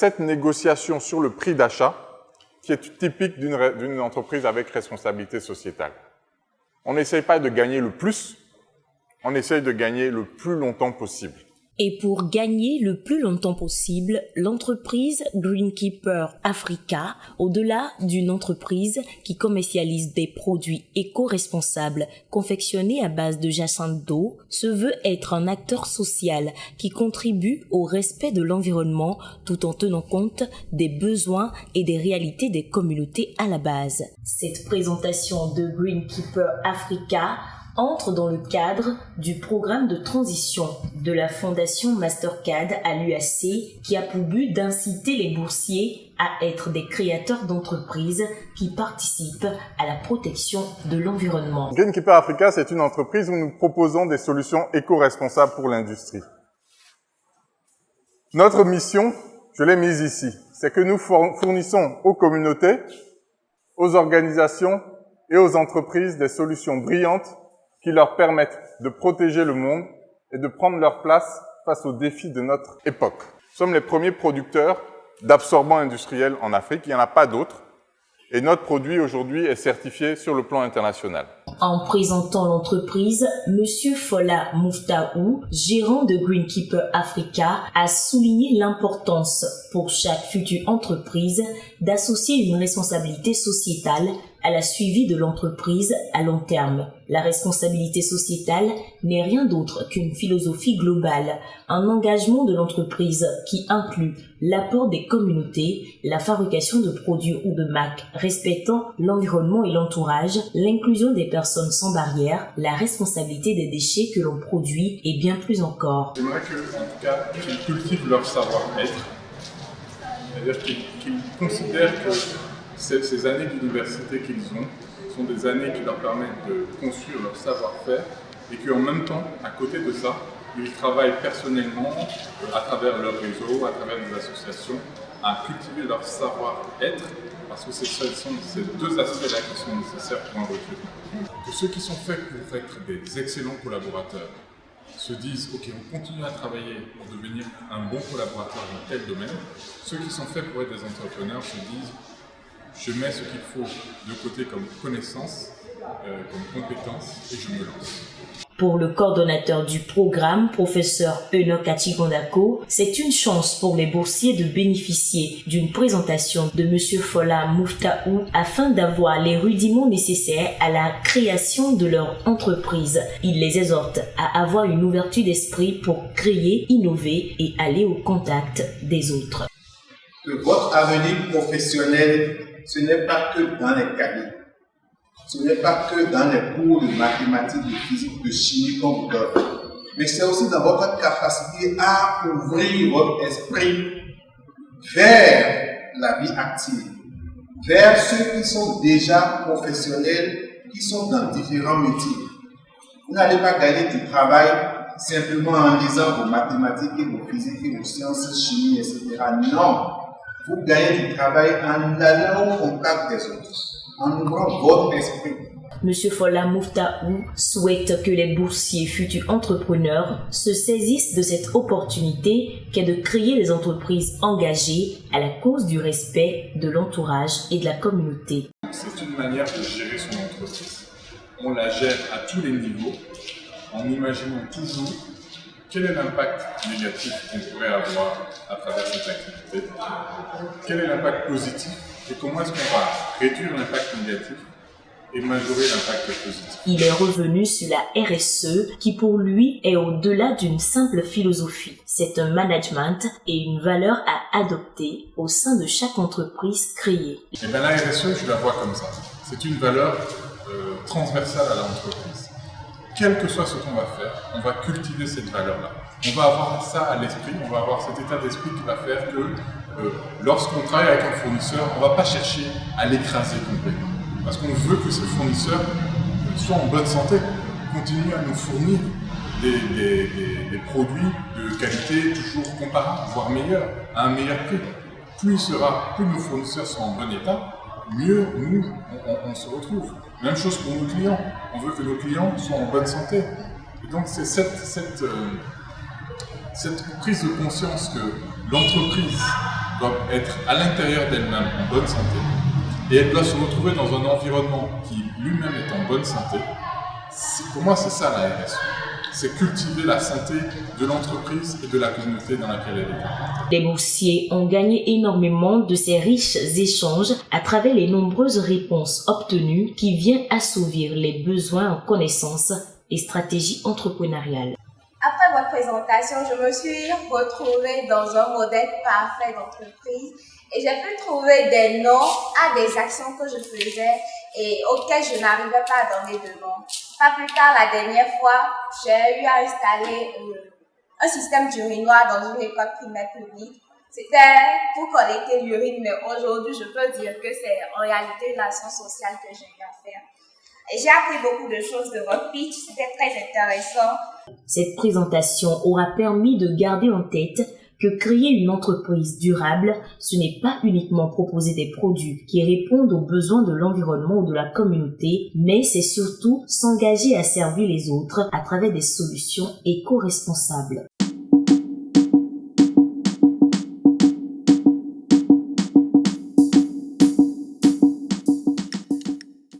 cette négociation sur le prix d'achat qui est typique d'une entreprise avec responsabilité sociétale. On n'essaye pas de gagner le plus, on essaye de gagner le plus longtemps possible. Et pour gagner le plus longtemps possible, l'entreprise Greenkeeper Africa, au-delà d'une entreprise qui commercialise des produits éco-responsables confectionnés à base de jacinthe d'eau, se veut être un acteur social qui contribue au respect de l'environnement tout en tenant compte des besoins et des réalités des communautés à la base. Cette présentation de Greenkeeper Africa entre dans le cadre du programme de transition de la Fondation Mastercard à l'UAC qui a pour but d'inciter les boursiers à être des créateurs d'entreprises qui participent à la protection de l'environnement. Greenkeeper Africa, c'est une entreprise où nous proposons des solutions éco-responsables pour l'industrie. Notre mission, je l'ai mise ici, c'est que nous fournissons aux communautés, aux organisations et aux entreprises des solutions brillantes qui leur permettent de protéger le monde et de prendre leur place face aux défis de notre époque. Nous sommes les premiers producteurs d'absorbants industriels en Afrique, il n'y en a pas d'autres, et notre produit aujourd'hui est certifié sur le plan international. En présentant l'entreprise, Monsieur Fola Mouftaou, gérant de Greenkeeper Africa, a souligné l'importance pour chaque future entreprise d'associer une responsabilité sociétale à la suivi de l'entreprise à long terme. La responsabilité sociétale n'est rien d'autre qu'une philosophie globale, un engagement de l'entreprise qui inclut l'apport des communautés, la fabrication de produits ou de marques respectant l'environnement et l'entourage, l'inclusion des personnes sans barrière, la responsabilité des déchets que l'on produit et bien plus encore. J'aimerais que, en tout cas, qu'ils cultivent leur savoir-être, c'est-à-dire qu'ils considèrent que ces années d'université qu'ils ont sont des années qui leur permettent de construire leur savoir-faire et qu'en même temps, à côté de ça, ils travaillent personnellement, à travers leur réseau, à travers des associations, à cultiver leur savoir-être, parce que ce sont ces deux aspects-là qui sont nécessaires pour un recrutement. Que ceux qui sont faits pour être des excellents collaborateurs se disent « Ok, on continue à travailler pour devenir un bon collaborateur dans tel domaine ». Ceux qui sont faits pour être des entrepreneurs se disent « Je mets ce qu'il faut de côté comme connaissance, comme compétence et je me lance ». Pour le coordonnateur du programme, professeur Enoch Achigondako, c'est une chance pour les boursiers de bénéficier d'une présentation de Monsieur Fola Mouftaou afin d'avoir les rudiments nécessaires à la création de leur entreprise. Il les exhorte à avoir une ouverture d'esprit pour créer, innover et aller au contact des autres. Que votre avenir professionnel, ce n'est pas que dans les cahiers. Ce n'est pas que dans les cours de mathématiques, de physique, de chimie qu'on vous donne, mais c'est aussi dans votre capacité à ouvrir votre esprit vers la vie active, vers ceux qui sont déjà professionnels, qui sont dans différents métiers. Vous n'allez pas gagner du travail simplement en lisant vos mathématiques et vos physiques et vos sciences, chimie, etc. Non, vous gagnez du travail en allant au contact des autres, en ouvrant votre esprit. Monsieur Fola Mouftaou souhaite que les boursiers futurs entrepreneurs se saisissent de cette opportunité qu'est de créer des entreprises engagées à la cause du respect de l'entourage et de la communauté. C'est une manière de gérer son entreprise. On la gère à tous les niveaux en imaginant toujours quel est l'impact négatif qu'on pourrait avoir à travers cette activité, quel est l'impact positif et comment est-ce qu'on va réduire l'impact négatif et majorer l'impact positif. Il est revenu sur la RSE qui pour lui est au-delà d'une simple philosophie. C'est un management et une valeur à adopter au sein de chaque entreprise créée. Et bien la RSE, je la vois comme ça. C'est une valeur transversale à l'entreprise. Quel que soit ce qu'on va faire, on va cultiver cette valeur-là. On va avoir ça à l'esprit, on va avoir cet état d'esprit qui va faire que lorsqu'on travaille avec un fournisseur, on ne va pas chercher à l'écraser complètement. Parce qu'on veut que ce fournisseur soit en bonne santé, continue à nous fournir des produits de qualité toujours comparables, voire meilleurs, à un meilleur prix. Plus nos fournisseurs sont en bon état, mieux nous, on se retrouve. Même chose pour nos clients. On veut que nos clients soient en bonne santé. Et donc c'est cette prise de conscience que l'entreprise doit être à l'intérieur d'elle-même en bonne santé et elle doit se retrouver dans un environnement qui lui-même est en bonne santé. Pour moi, c'est ça la RSE. C'est cultiver la santé de l'entreprise et de la communauté dans laquelle elle est. Les boursiers ont gagné énormément de ces riches échanges à travers les nombreuses réponses obtenues qui viennent assouvir les besoins en connaissances et stratégies entrepreneuriales. Après votre présentation, je me suis retrouvée dans un modèle parfait d'entreprise et j'ai pu trouver des noms à des actions que je faisais et auxquelles je n'arrivais pas à donner de nom. Pas plus tard, la dernière fois, j'ai eu à installer un système d'urinoir dans une école primaire publique. C'était pour collecter l'urine, mais aujourd'hui, je peux dire que c'est en réalité l'action sociale que j'ai eu à faire. Et j'ai appris beaucoup de choses de votre pitch, c'était très intéressant. Cette présentation aura permis de garder en tête que créer une entreprise durable, ce n'est pas uniquement proposer des produits qui répondent aux besoins de l'environnement ou de la communauté, mais c'est surtout s'engager à servir les autres à travers des solutions éco-responsables.